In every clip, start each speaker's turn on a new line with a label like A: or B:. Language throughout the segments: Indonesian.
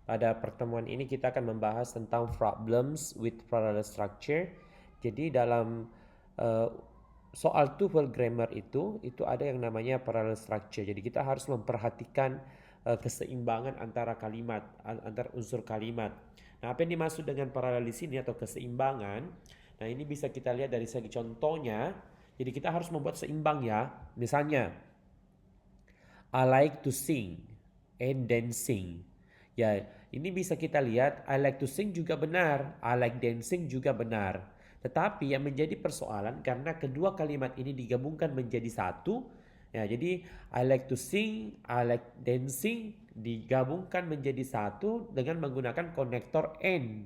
A: Pada pertemuan ini kita akan membahas tentang problems with parallel structure. Jadi dalam uh, soal TOEFL grammar itu ada yang namanya parallel structure. Jadi kita harus memperhatikan keseimbangan antara kalimat, antar unsur kalimat. Nah, apa yang dimaksud dengan paralel di sini atau keseimbangan? Nah, ini bisa kita lihat dari segi contohnya. Jadi kita harus membuat seimbang ya. Misalnya, I like to sing and dancing. Ya, ini bisa kita lihat I like to sing juga benar, I like dancing juga benar. Tetapi yang menjadi persoalan karena kedua kalimat ini digabungkan menjadi satu. Ya, jadi I like to sing, I like dancing digabungkan menjadi satu dengan menggunakan konektor N.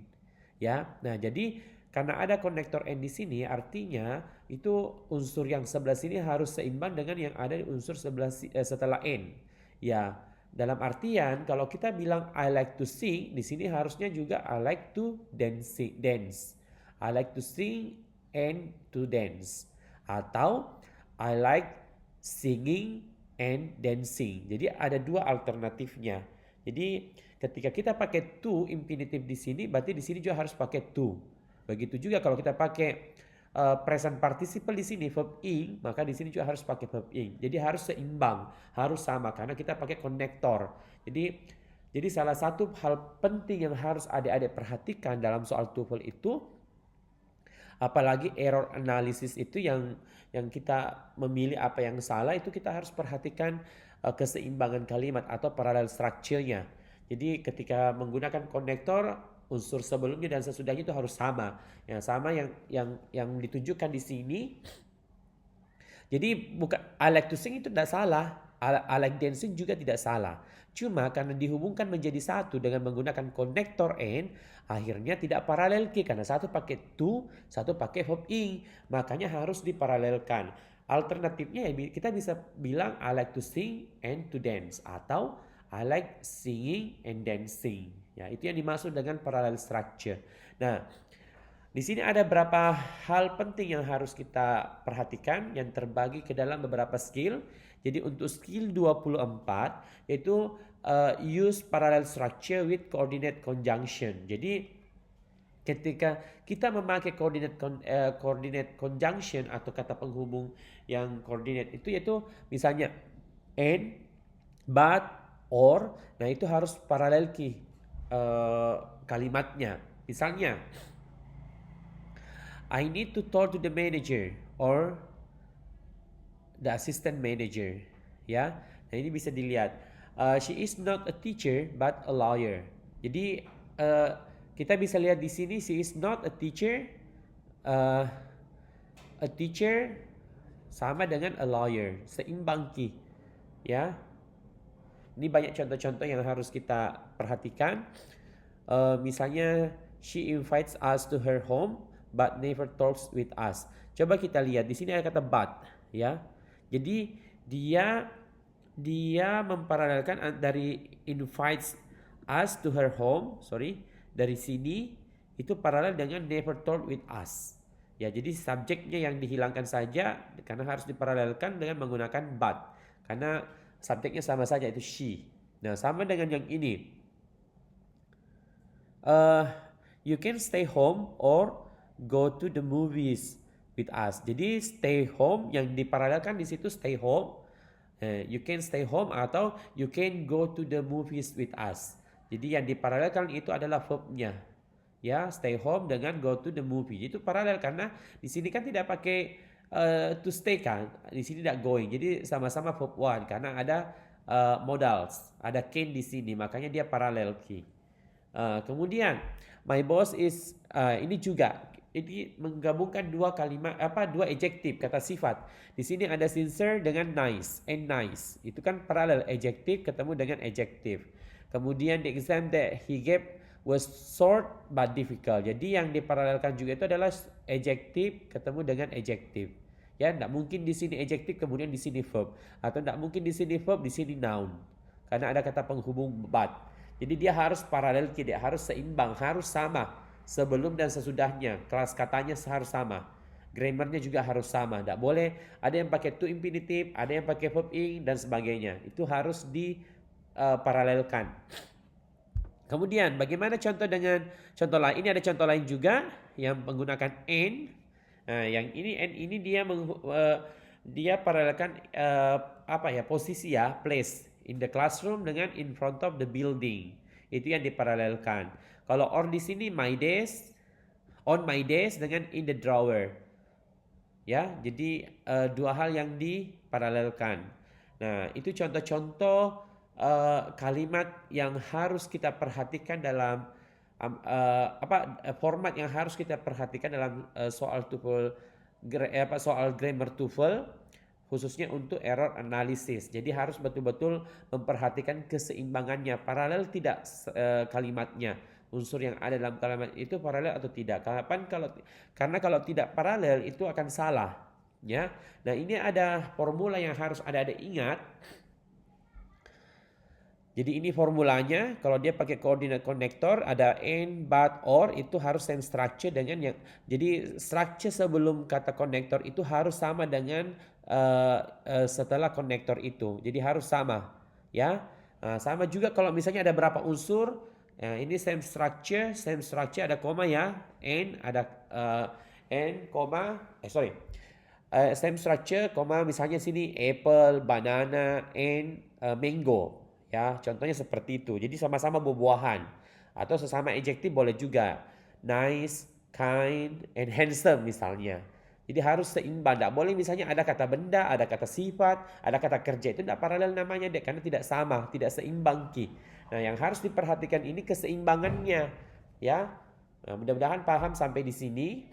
A: Ya. Nah, jadi karena ada konektor N di sini artinya itu unsur yang sebelah sini harus seimbang dengan yang ada di unsur setelah N. Ya, dalam artian kalau kita bilang I like to sing, di sini harusnya juga I like to dance. I like to sing and to dance. Atau I like singing and dancing. Jadi ada dua alternatifnya. Jadi ketika kita pakai to infinitive di sini, berarti di sini juga harus pakai to. Begitu juga kalau kita pakai present participle di sini verb ing, maka di sini juga harus pakai verb ing. Jadi harus seimbang, harus sama karena kita pakai konektor. Jadi salah satu hal penting yang harus adik-adik perhatikan dalam soal TOEFL itu, apalagi error analysis itu yang kita memilih apa yang salah, itu kita harus perhatikan keseimbangan kalimat atau parallel structure-nya. Jadi ketika menggunakan konektor, unsur sebelumnya dan sesudahnya itu harus sama. Yang sama yang ditunjukkan di sini. Jadi bukan I like to sing itu tidak salah, I like dancing juga tidak salah. Cuma karena dihubungkan menjadi satu dengan menggunakan konektor N, akhirnya tidak paralel karena satu pakai to, satu pakai verb ing. Makanya harus diparalelkan. Alternatifnya ya kita bisa bilang I like to sing and to dance atau I like singing and dancing. Ya, itu yang dimaksud dengan parallel structure. Nah, di sini ada beberapa hal penting yang harus kita perhatikan yang terbagi ke dalam beberapa skill. Jadi untuk skill 24 yaitu use parallel structure with coordinate conjunction. Jadi ketika kita memakai coordinate conjunction atau kata penghubung yang coordinate itu yaitu misalnya and, but, or, nah itu harus paralel kalimatnya. Misalnya I need to talk to the manager or the assistant manager. Ya, nah ini bisa dilihat. She is not a teacher but a lawyer. Jadi kita bisa lihat di sini she is not a teacher. A teacher sama dengan a lawyer, seimbang ki. Ya, ini banyak contoh-contoh yang harus kita perhatikan. Misalnya she invites us to her home but never talks with us. Coba kita lihat di sini ada kata but, ya. Jadi dia memparalelkan dari invites us to her home, dari sini itu paralel dengan never talk with us. Ya, jadi subjeknya yang dihilangkan saja karena harus diparalelkan dengan menggunakan but. Karena subjeknya sama saja itu she. Nah, sama dengan yang ini. You can stay home or go to the movies with us. Jadi stay home yang diparalelkan di situ stay home. You can stay home atau you can go to the movies with us. Jadi yang diparalelkan itu adalah verbnya. Ya, stay home dengan go to the movie. Itu paralel karena di sini kan tidak pakai to stay kan. Di sini tidak going. Jadi sama-sama verb one karena ada modals, ada can di sini, makanya dia paralel key. Kemudian my boss is ini juga ini menggabungkan dua kalimat dua adjektif kata sifat. Di sini ada sincere dengan nice and nice. Itu kan paralel adjektif ketemu dengan adjektif. Kemudian the exam that he gave was short but difficult. Jadi yang diparalelkan juga itu adalah adjektif ketemu dengan adjektif. Ya, tidak mungkin di sini adjektif kemudian di sini verb, atau tidak mungkin di sini verb di sini noun. Karena ada kata penghubung but. Jadi dia harus paralel, dia harus seimbang, harus sama sebelum dan sesudahnya. Kelas katanya harus sama. Grammarnya juga harus sama. Tidak boleh ada yang pakai to infinitive, ada yang pakai verb ing dan sebagainya. Itu harus diparalelkan. Kemudian bagaimana contoh dengan contoh lain? Ini ada contoh lain juga yang menggunakan and. Nah, yang ini and ini dia paralelkan posisi ya, place in the classroom dengan in front of the building. Itu yang diparalelkan. Kalau or di sini my desk, on my desk dengan in the drawer. Ya, jadi dua hal yang diparalelkan. Nah, itu contoh-contoh kalimat yang harus kita perhatikan dalam format yang harus kita perhatikan dalam soal grammar TOEFL, khususnya untuk error analysis. Jadi harus betul-betul memperhatikan keseimbangannya, paralel tidak kalimatnya, unsur yang ada dalam kalimat itu paralel atau tidak. Karena kalau tidak paralel itu akan salah, ya. Nah, ini ada formula yang harus ada ingat. Jadi ini formulanya, kalau dia pakai koordinat konektor ada and, but, or, itu harus same structure dengan yang, jadi structure sebelum kata konektor itu harus sama dengan setelah konektor itu. Jadi harus sama, ya. Sama juga kalau misalnya ada berapa unsur, ini same structure ada koma ya, and ada same structure, koma, misalnya sini apple, banana, and mango. Ya, contohnya seperti itu. Jadi sama-sama buah-buahan atau sesama adjektif boleh juga. Nice, kind, and handsome misalnya. Jadi harus seimbang. Tidak boleh misalnya ada kata benda, ada kata sifat, ada kata kerja. Itu tidak paralel namanya dek, karena tidak sama, tidak seimbang ki. Nah, yang harus diperhatikan ini keseimbangannya, ya. Nah, mudah-mudahan paham sampai di sini.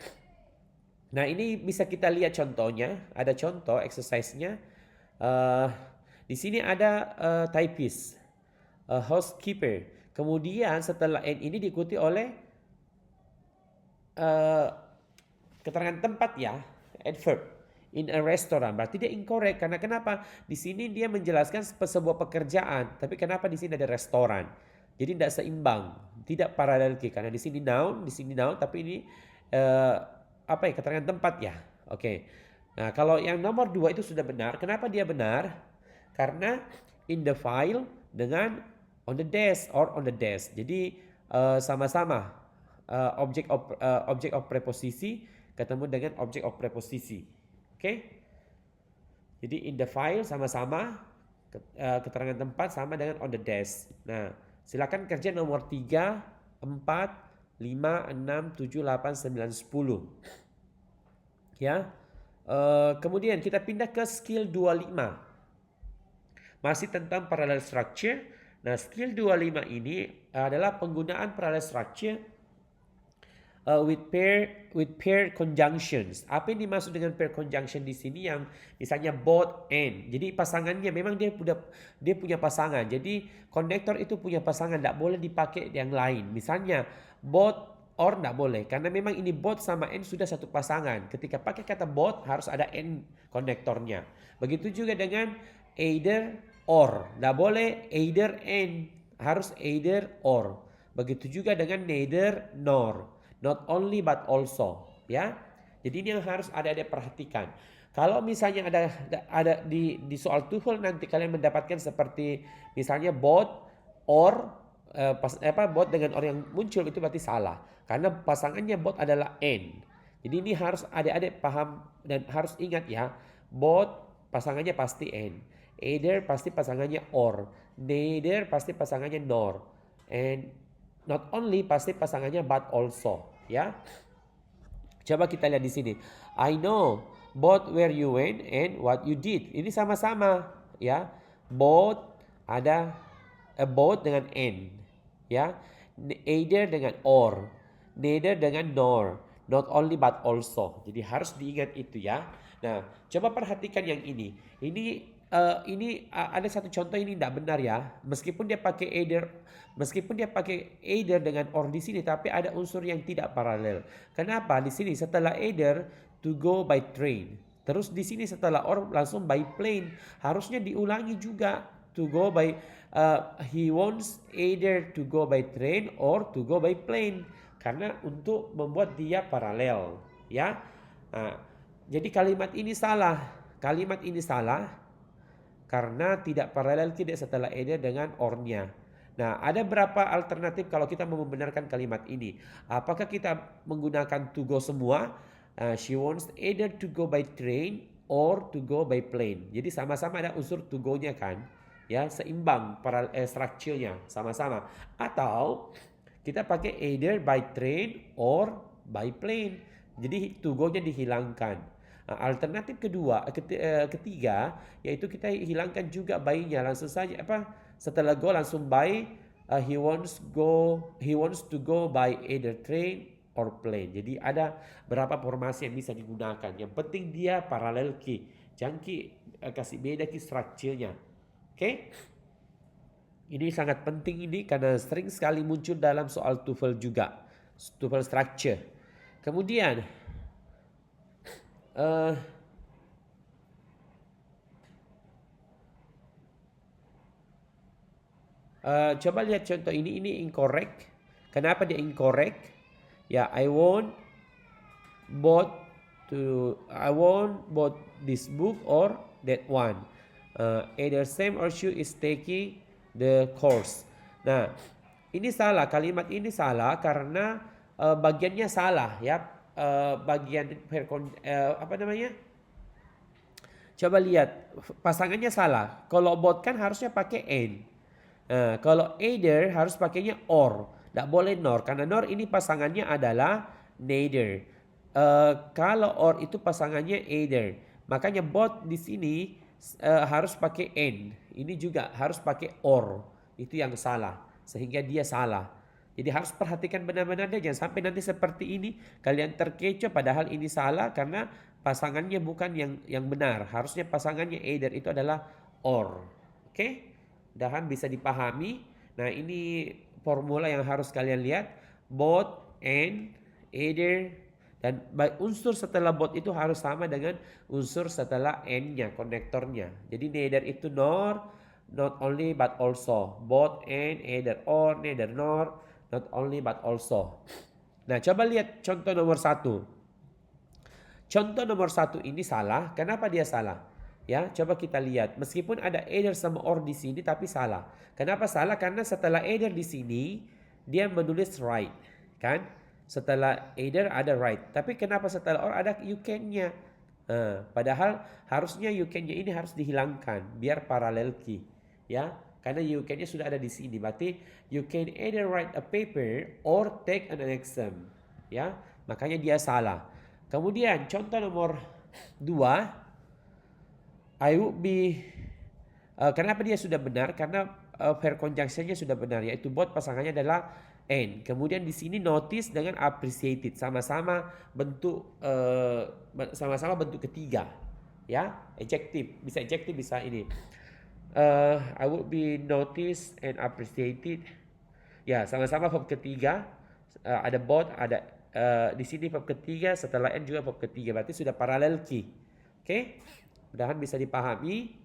A: Nah, ini bisa kita lihat contohnya. Ada contoh exercise-nya. Di sini ada typist, housekeeper. Kemudian setelah and ini diikuti oleh keterangan tempat ya, adverb. In a restaurant. Berarti dia incorrect. Karena kenapa? Di sini dia menjelaskan sebuah pekerjaan. Tapi kenapa di sini ada restoran? Jadi tidak seimbang. Tidak paralel. Karena di sini noun, tapi ini keterangan tempat ya. Oke. Nah, kalau yang nomor 2 itu sudah benar. Kenapa dia benar? Karena in the file dengan on the desk or on the desk. Jadi sama-sama object of preposisi ketemu dengan object of preposisi. Oke? Jadi in the file sama-sama keterangan tempat sama dengan on the desk. Nah, silakan kerja nomor 3, 4, 5, 6, 7, 8, 9, 10. Ya. Kemudian kita pindah ke skill 25. Masih tentang parallel structure. Nah, skill 25 ini adalah penggunaan parallel structure with pair conjunctions. Apa yang dimaksud dengan pair conjunction di sini? Yang misalnya both and. Jadi pasangannya memang dia punya pasangan. Jadi konektor itu punya pasangan, tidak boleh dipakai yang lain. Misalnya both or tidak boleh, karena memang ini both sama and sudah satu pasangan. Ketika pakai kata both harus ada and konektornya. Begitu juga dengan either or. Tidak boleh either and, harus either or. Begitu juga dengan neither nor. Not only but also, ya. Jadi ini yang harus ada perhatikan. Kalau misalnya ada di soal TOEFL nanti kalian mendapatkan seperti misalnya both or both dengan or yang muncul, itu berarti salah. Karena pasangannya both adalah and. Jadi ini harus adik-adik paham dan harus ingat ya. Both pasangannya pasti and. Either pasti pasangannya or. Neither pasti pasangannya nor. And not only pasti pasangannya but also, ya. Coba kita lihat di sini. I know both where you went and what you did. Ini sama-sama, ya. Both ada both dengan and, ya. Either dengan or. Neither dengan nor. Not only but also. Jadi harus diingat itu ya. Nah, coba perhatikan yang ini. Ini ada satu contoh ini tidak benar ya. Meskipun dia pakai either dengan or di sini, tapi ada unsur yang tidak paralel. Kenapa? Di sini setelah either to go by train. Terus di sini setelah or langsung by plane. Harusnya diulangi juga to go by he wants either to go by train or to go by plane. Karena untuk membuat dia paralel, ya. Nah, jadi kalimat ini salah. Karena tidak paralel tidak setelah either dengan or-nya. Nah, ada berapa alternatif kalau kita mau membenarkan kalimat ini? Apakah kita menggunakan to go semua? She wants either to go by train or to go by plane. Jadi sama-sama ada unsur to go-nya kan? Ya, seimbang para strukturnya sama-sama. Atau kita pakai either by train or by plane. Jadi to go-nya dihilangkan. Alternatif ketiga yaitu kita hilangkan juga by-nya langsung saja setelah go langsung by he wants to go by either train or plane. Jadi ada berapa formasi yang bisa digunakan. Yang penting dia parallel key. Jangan kasih beda key structure-nya. Oke? Ini sangat penting ini karena sering sekali muncul dalam soal TOEFL juga. TOEFL structure. Kemudian coba lihat contoh ini incorrect. Kenapa dia incorrect? Ya, I want both this book or that one. Either Sam or Shu is taking the course. Nah, ini salah. Kalimat ini salah karena bagiannya salah ya. Bagian apa namanya? Coba lihat pasangannya salah. Kalau both kan harusnya pakai and. Kalau either harus pakainya or. Tidak boleh nor karena nor ini pasangannya adalah neither. Kalau or itu pasangannya either. Makanya both di sini harus pakai and. Ini juga harus pakai or. Itu yang salah. Sehingga dia salah. Jadi harus perhatikan benar-benar deh. Jangan sampai nanti seperti ini. Kalian terkecoh padahal ini salah karena pasangannya bukan yang benar. Harusnya pasangannya either itu adalah or. Oke? Mudahan bisa dipahami. Nah ini formula yang harus kalian lihat. Both, and, either. Dan unsur setelah both itu harus sama dengan unsur setelah and-nya, konektornya. Jadi neither itu nor, not only but also. Both, and, either, or, neither, nor. Not only but also. Nah coba lihat contoh nomor 1. Contoh nomor 1 ini salah. Kenapa dia salah? Ya, coba kita lihat. Meskipun ada either sama or di sini tapi salah. Kenapa salah? Karena setelah either di sini dia menulis right, kan? Setelah either ada right. Tapi kenapa setelah or ada you can-nya? Padahal harusnya you can-nya ini harus dihilangkan biar parallel key, ya. Karena you can-nya sudah ada di sini. Berarti you can either write a paper or take an exam. Ya, makanya dia salah. Kemudian contoh nomor 2. I would be. Kenapa dia sudah benar? Karena verb conjunction-nya sudah benar. Yaitu both pasangannya adalah and. Kemudian di sini notice dengan appreciated. Sama-sama bentuk ketiga. Ya, adjective. Bisa adjective, bisa ini. I would be noticed and appreciated. Ya, sama-sama verb ketiga. Ada both, ada di sini verb ketiga, setelah and juga verb ketiga. Berarti sudah parallel key. Oke? Mudahan bisa dipahami.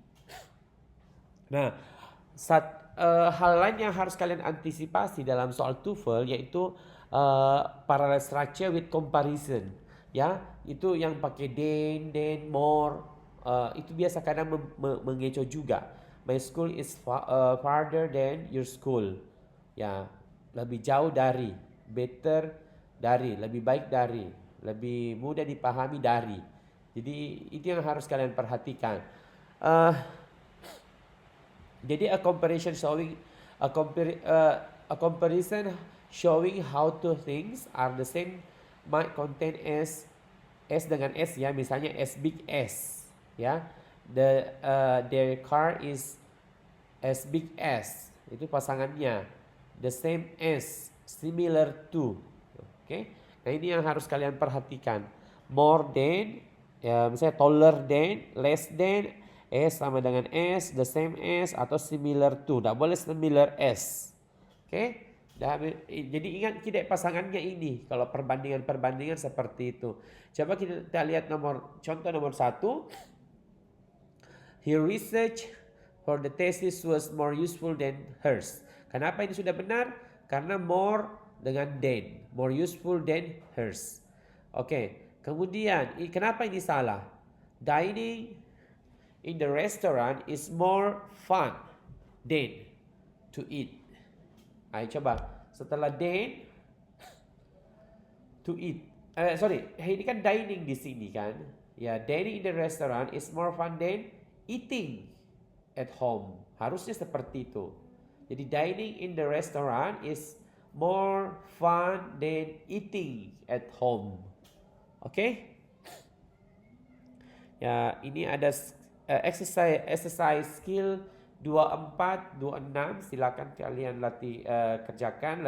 A: Nah, hal lain yang harus kalian antisipasi dalam soal TOEFL yaitu parallel structure with comparison. Ya, itu yang pakai then, more. Itu biasa kadang mengecoh juga. My school is farther than your school. Ya, lebih jauh dari, better dari, lebih baik dari, lebih mudah dipahami dari. Jadi itu yang harus kalian perhatikan. Jadi a comparison showing how two things are the same might contain S dengan S ya, misalnya as big as ya. Their car is as big as, itu pasangannya. The same as, similar to. Oke. Nah ini yang harus kalian perhatikan. More than, ya misalnya taller than, less than, as sama dengan as, the same as, atau similar to. Tidak boleh similar as. Oke. Jadi ingat tidak pasangannya ini. Kalau perbandingan seperti itu. Coba kita lihat contoh nomor 1. Her research for the thesis was more useful than hers. Kenapa ini sudah benar? Karena more dengan than. More useful than hers. Oke. Kemudian, kenapa ini salah? Dining in the restaurant is more fun than to eat. Ayo coba. Setelah dine, to eat. Ini kan dining di sini kan. Ya, dining in the restaurant is more fun than eating at home. Harusnya seperti itu. Jadi dining in the restaurant is more fun than eating at home. Oke? Ya, ini ada exercise skill 24, 26. Silakan kalian kerjakan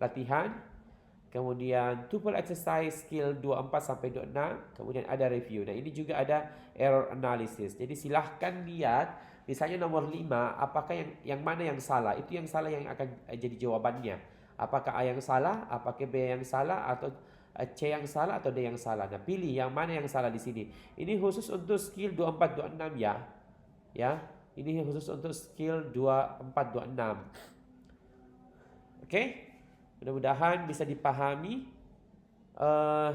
A: latihan. Kemudian TOEFL exercise skill 24 sampai 26, kemudian ada review. Nah, ini juga ada error analysis. Jadi silahkan lihat misalnya nomor 5, apakah yang mana yang salah? Itu yang salah yang akan jadi jawabannya. Apakah A yang salah, apakah B yang salah, atau C yang salah, atau D yang salah. Nah, pilih yang mana yang salah di sini. Ini khusus untuk skill 24 26 ya. Ya, ini khusus untuk skill 24 26. Oke? Mudah-mudahan bisa dipahami. 5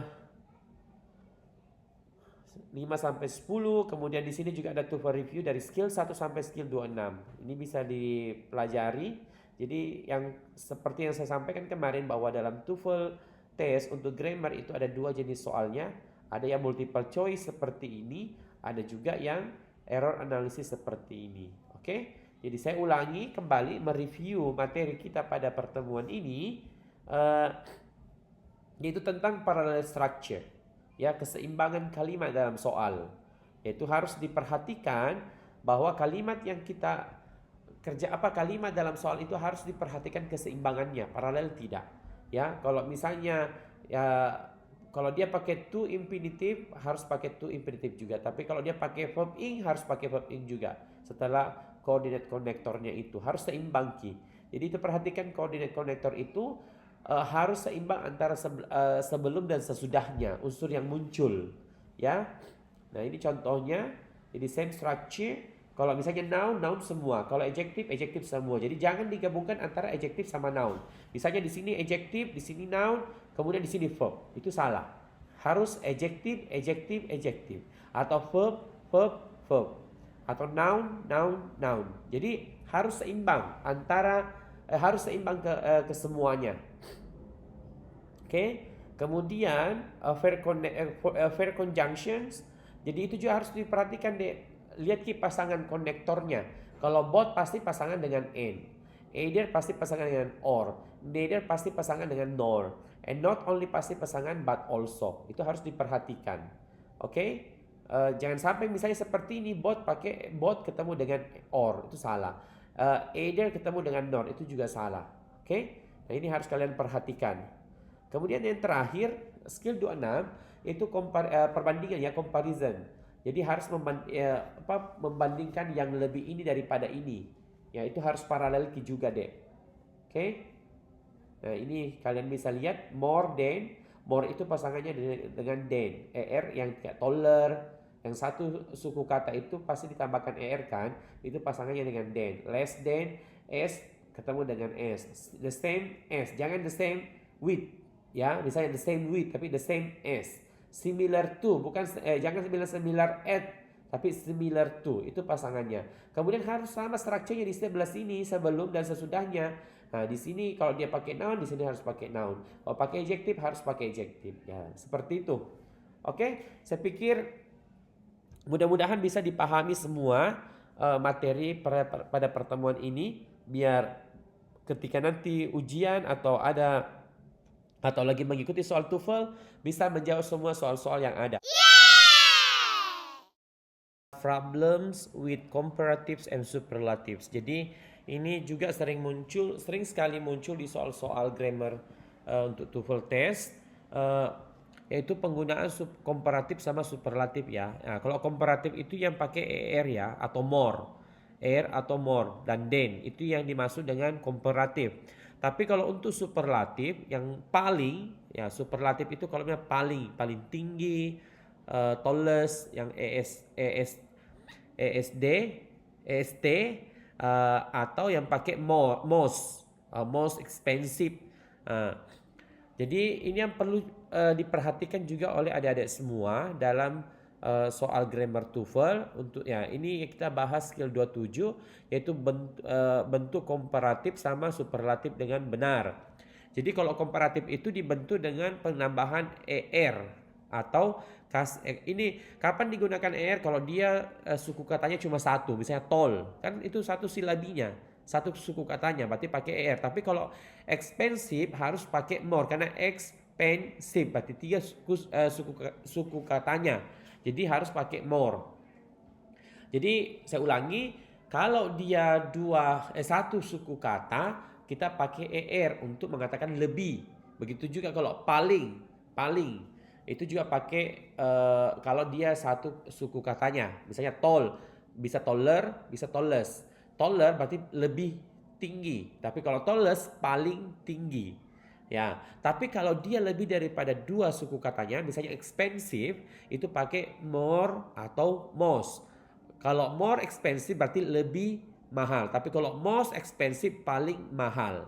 A: sampai 10, kemudian di sini juga ada TOEFL review dari skill 1 sampai skill 26. Ini bisa dipelajari. Jadi yang seperti yang saya sampaikan kemarin bahwa dalam TOEFL test untuk grammar itu ada 2 jenis soalnya. Ada yang multiple choice seperti ini, ada juga yang error analysis seperti ini. Oke? Jadi saya ulangi kembali mereview materi kita pada pertemuan ini, yaitu tentang parallel structure, ya, keseimbangan kalimat dalam soal. Yaitu harus diperhatikan bahwa kalimat yang kita kalimat dalam soal itu harus diperhatikan keseimbangannya, paralel tidak. Ya, kalau misalnya kalau dia pakai to infinitive harus pakai to infinitive juga, tapi kalau dia pakai verb ing harus pakai verb ing juga. Setelah coordinate connectornya itu harus seimbang Ki. Jadi itu perhatikan coordinate connector itu harus seimbang antara sebelum dan sesudahnya unsur yang muncul, ya. Nah, ini contohnya. Jadi same structure. Kalau misalnya noun semua, kalau adjective semua. Jadi jangan digabungkan antara adjective sama noun. Misalnya di sini adjective, di sini noun, kemudian di sini verb. Itu salah. Harus adjective atau verb atau noun. Jadi harus seimbang ke semuanya. Oke. Kemudian fair conjunctions. Jadi itu juga harus diperhatikan deh. Lihat pasangan konektornya. Kalau both pasti pasangan dengan and. Either pasti pasangan dengan or. Neither pasti pasangan dengan nor. And not only pasti pasangan but also. Itu harus diperhatikan. Oke? Jangan sampai misalnya seperti ini both ketemu dengan or, itu salah. Either ketemu dengan nor, itu juga salah. Oke? Nah, ini harus kalian perhatikan. Kemudian yang terakhir, skill 26 itu perbandingan ya, comparison. Jadi harus membandingkan yang lebih ini daripada ini. Ya, itu harus paralel juga deh. Oke? Nah, ini kalian bisa lihat more than. More itu pasangannya dengan than. Er yang taller. Yang satu suku kata itu pasti ditambahkan er kan? Itu pasangannya dengan than. Less than, s ketemu dengan s. The same as. Jangan the same with. Ya, misalnya the same with tapi the same as. Similar to, bukan jangan similar at, tapi similar to, itu pasangannya. Kemudian harus sama strukturnya di sebelah sini, sebelum dan sesudahnya. Nah, di sini kalau dia pakai noun, di sini harus pakai noun. Kalau pakai adjective harus pakai adjective. Ya, seperti itu. Oke, saya pikir mudah-mudahan bisa dipahami semua materi pada pertemuan ini, biar ketika nanti ujian atau lagi mengikuti soal TOEFL bisa menjawab semua soal-soal yang ada. Problems with comparatives and superlatives. Jadi ini juga sering sekali muncul di soal-soal grammar untuk TOEFL test, yaitu penggunaan komparatif sama superlatif ya. Nah, kalau komparatif itu yang pakai er ya, atau more, dan than, itu yang dimaksud dengan komparatif. Tapi kalau untuk superlatif yang paling, ya superlatif itu kalau paling tinggi, tallest, yang EST, atau yang pakai most expensive. Jadi ini yang perlu diperhatikan juga oleh adik-adik semua dalam soal grammar TOEFL. Untuk ya ini kita bahas skill 27 yaitu bentuk komparatif sama superlatif dengan benar. Jadi kalau komparatif itu dibentuk dengan penambahan er atau ini kapan digunakan er kalau dia suku katanya cuma satu, misalnya tall, kan itu satu silabinya, satu suku katanya, berarti pakai er. Tapi kalau expensive harus pakai more karena expensive berarti tiga suku katanya. Jadi harus pakai more. Jadi saya ulangi, kalau dia satu suku kata kita pakai er untuk mengatakan lebih. Begitu juga kalau paling itu juga pakai kalau dia satu suku katanya. Misalnya tall bisa taller, bisa tallest. Taller berarti lebih tinggi, tapi kalau tallest paling tinggi. Ya, tapi kalau dia lebih daripada dua suku katanya, misalnya expensive, itu pakai more atau most. Kalau more expensive berarti lebih mahal, tapi kalau most expensive paling mahal.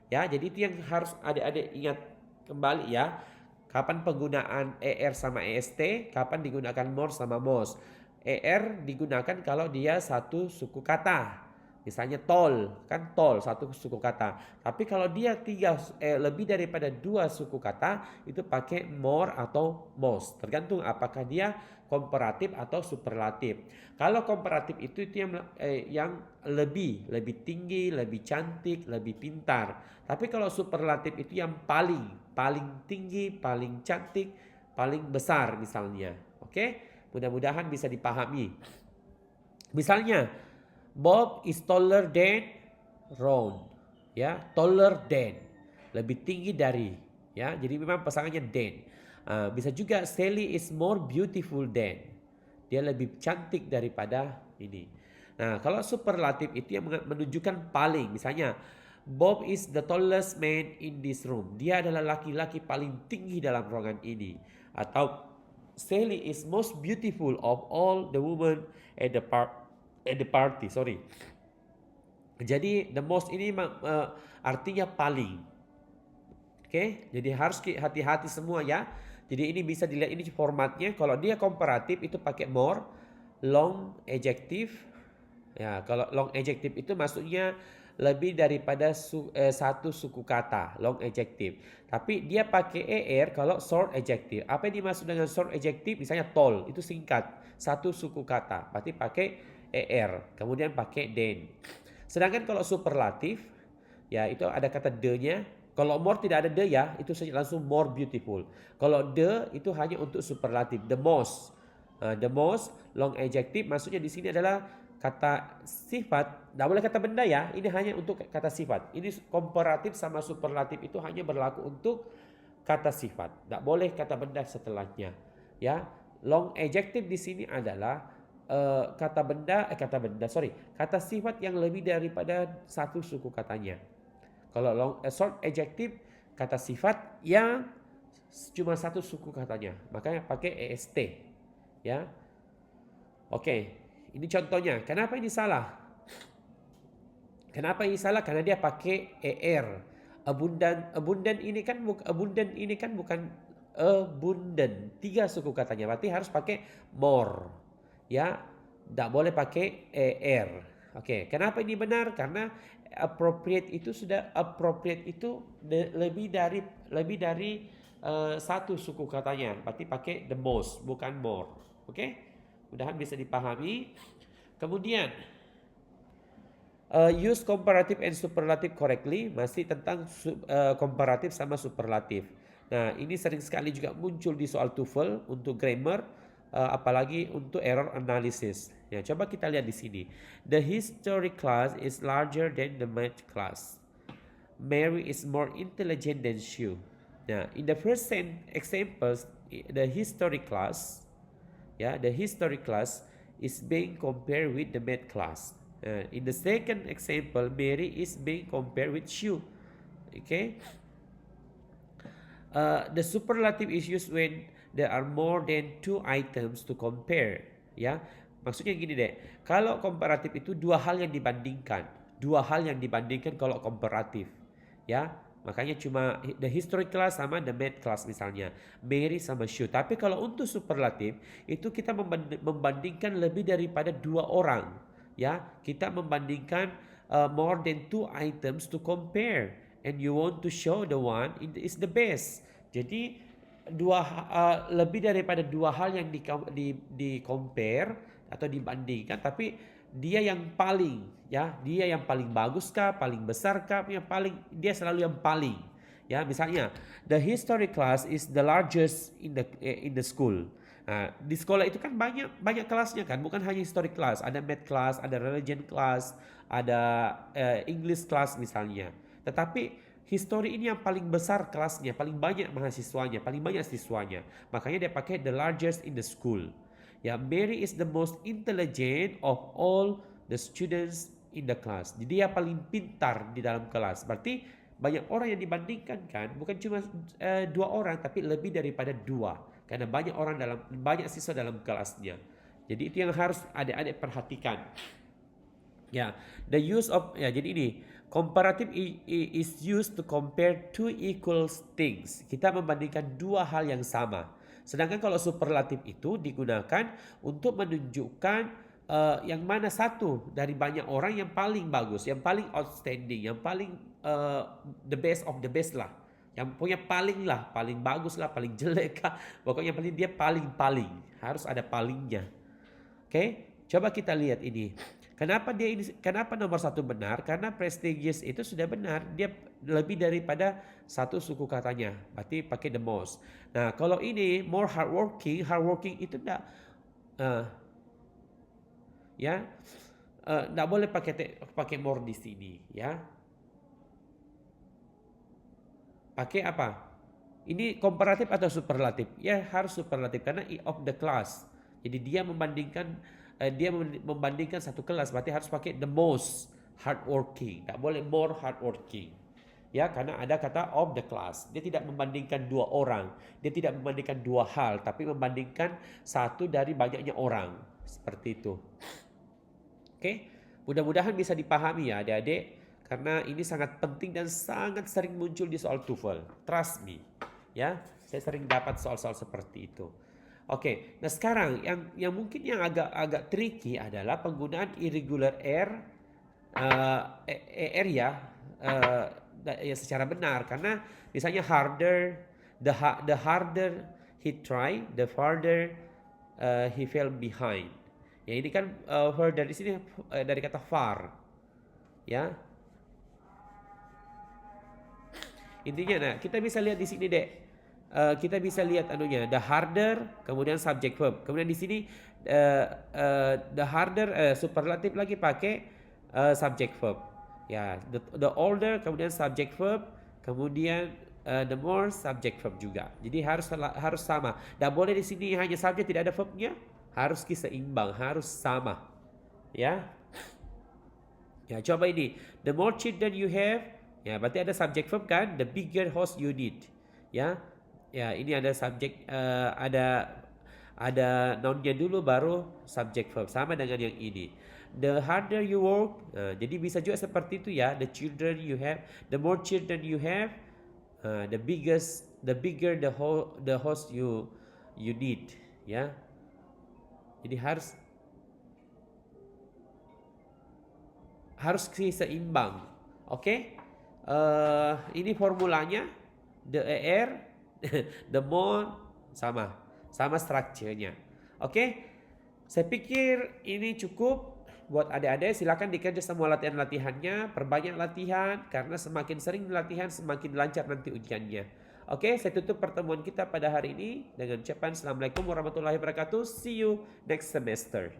A: Ya, jadi itu yang harus adik-adik ingat kembali ya. Kapan penggunaan er sama est, kapan digunakan more sama most. Er digunakan kalau dia satu suku kata. Misalnya tall, kan tall satu suku kata. Tapi kalau dia lebih daripada dua suku kata, itu pakai more atau most. Tergantung apakah dia komparatif atau superlatif. Kalau komparatif itu yang lebih tinggi, lebih cantik, lebih pintar. Tapi kalau superlatif itu yang paling tinggi, paling cantik, paling besar misalnya. Oke? Mudah-mudahan bisa dipahami. Misalnya Bob is taller than Ron. Ya, taller than. Lebih tinggi dari. Ya, jadi memang pasangannya than. Bisa juga Sally is more beautiful than. Dia lebih cantik daripada ini. Nah, kalau superlatif itu yang menunjukkan paling. Misalnya, Bob is the tallest man in this room. Dia adalah laki-laki paling tinggi dalam ruangan ini. Atau Sally is most beautiful of all the women at the party. Jadi the most ini artinya paling. Oke, jadi harus hati-hati semua ya. Jadi ini bisa dilihat ini formatnya. Kalau dia komparatif itu pakai more, long adjective. Ya, kalau long adjective itu maksudnya lebih daripada satu suku kata, long adjective. Tapi dia pakai er kalau short adjective. Apa yang dimaksud dengan short adjective? Misalnya tall, itu singkat, satu suku kata. Berarti pakai er, kemudian pakai than. Sedangkan kalau superlatif, ya itu ada kata the-nya. Kalau more tidak ada the ya, itu langsung more beautiful. Kalau the itu hanya untuk superlatif, the most. The most long adjective maksudnya di sini adalah kata sifat, tidak boleh kata benda ya. Ini hanya untuk kata sifat. Ini komparatif sama superlatif itu hanya berlaku untuk kata sifat. Tidak boleh kata benda setelahnya. Ya, long adjective di sini adalah kata sifat yang lebih daripada satu suku katanya. Kalau short adjective kata sifat yang cuma satu suku katanya, makanya pakai est. Ya, oke. Ini contohnya. Kenapa ini salah? Karena dia pakai er. Abundant ini kan bukan abundant. Tiga suku katanya. Berarti harus pakai more. Ya, tidak boleh pakai er. Oke, kenapa ini benar? Karena appropriate itu lebih dari satu suku katanya. Berarti pakai the most, bukan more. Oke? Mudahan bisa dipahami. Kemudian use comparative and superlative correctly, masih tentang komparatif sama superlatif. Nah, ini sering sekali juga muncul di soal TOEFL untuk grammar, apalagi untuk error analysis. Ya, coba kita lihat di sini. The history class is larger than the math class. Mary is more intelligent than Sue. Nah, in the first examples, the history class is being compared with the math class. In the second example, Mary is being compared with Sue. Okay. The superlative is used when there are more than two items to compare. Ya, maksudnya gini deh. Kalau komparatif itu dua hal yang dibandingkan kalau komparatif. Ya, Makanya cuma the history class sama the math class misalnya. Mary sama Shu. Tapi kalau untuk superlatif itu kita membandingkan lebih daripada 2 orang. Ya, kita membandingkan more than 2 items to compare. And you want to show the one is the best. Jadi lebih daripada 2 hal yang di compare atau dibandingkan, tapi dia yang paling, ya, dia yang paling bagus kah, paling besar kah, dia selalu yang paling. Ya, misalnya the history class is the largest in the school. Nah, di sekolah itu kan banyak kelasnya kan, bukan hanya history class, ada math class, ada religion class, ada English class misalnya. Tetapi history ini yang paling besar kelasnya, paling banyak mahasiswanya, paling banyak siswanya. Makanya dia pakai the largest in the school. Ya, Mary is the most intelligent of all the students in the class. Jadi dia paling pintar di dalam kelas. Berarti banyak orang yang dibandingkan kan, bukan cuma 2 orang, tapi lebih daripada 2. Karena banyak siswa dalam kelasnya. Jadi itu yang harus adik-adik perhatikan. Ya, jadi ini comparative is used to compare 2 equal things. Kita membandingkan 2 hal yang sama. Sedangkan kalau superlatif itu digunakan untuk menunjukkan yang mana satu dari banyak orang yang paling bagus, yang paling outstanding, yang paling the best of the best lah. Yang punya paling bagus lah, paling jelek lah. Pokoknya dia paling. Harus ada palingnya. Oke, coba kita lihat ini. Kenapa nomor 1 benar? Karena prestigious itu sudah benar. Dia lebih daripada 1 suku katanya. Berarti pakai the most. Nah, kalau ini more hardworking itu enggak enggak boleh pakai more di sini, ya. Pakai apa? Ini komparatif atau superlatif? Ya, harus superlatif karena of the class. Jadi dia membandingkan satu kelas, berarti harus pakai the most hardworking. Tak boleh more hardworking. Ya, karena ada kata of the class. Dia tidak membandingkan 2 orang. Dia tidak membandingkan 2 hal, tapi membandingkan satu dari banyaknya orang. Seperti itu. Oke, mudah-mudahan bisa dipahami ya adik-adik. Karena ini sangat penting dan sangat sering muncul di soal TOEFL. Trust me. Ya, saya sering dapat soal-soal seperti itu. Oke, nah sekarang yang mungkin yang agak tricky adalah penggunaan irregular air ya secara benar, karena misalnya the harder he try, the farther he fell behind. Ya, ini kan further di sini dari kata far, ya. Intinya, nah kita bisa lihat di sini dek. Kita bisa lihat the harder, kemudian subject verb. Kemudian di sini the harder superlatif lagi pakai subject verb. Ya, the older kemudian subject verb, kemudian the more subject verb juga. Jadi harus sama. Tidak boleh di sini hanya subject tidak ada verbnya. Harus seimbang, harus sama. Ya. Ya, coba ini. The more children you have, ya berarti ada subject verb kan? The bigger house you need. Ya. Ya, ini ada subjek, ada nounnya dulu baru subject verb, sama dengan yang ini. The harder you work, jadi bisa juga seperti itu ya. The children you have, the more children you have, the bigger the house you need, ya. Jadi harus seimbang. Oke? Ini formulanya, the air, the more, sama strukturnya. Oke? Saya pikir ini cukup buat adik-adik. Silakan dikerja semua latihan-latihannya, perbanyak latihan, karena semakin sering latihan semakin lancar nanti ujiannya. Oke, saya tutup pertemuan kita pada hari ini dengan ucapan Assalamualaikum warahmatullahi wabarakatuh. See you next semester.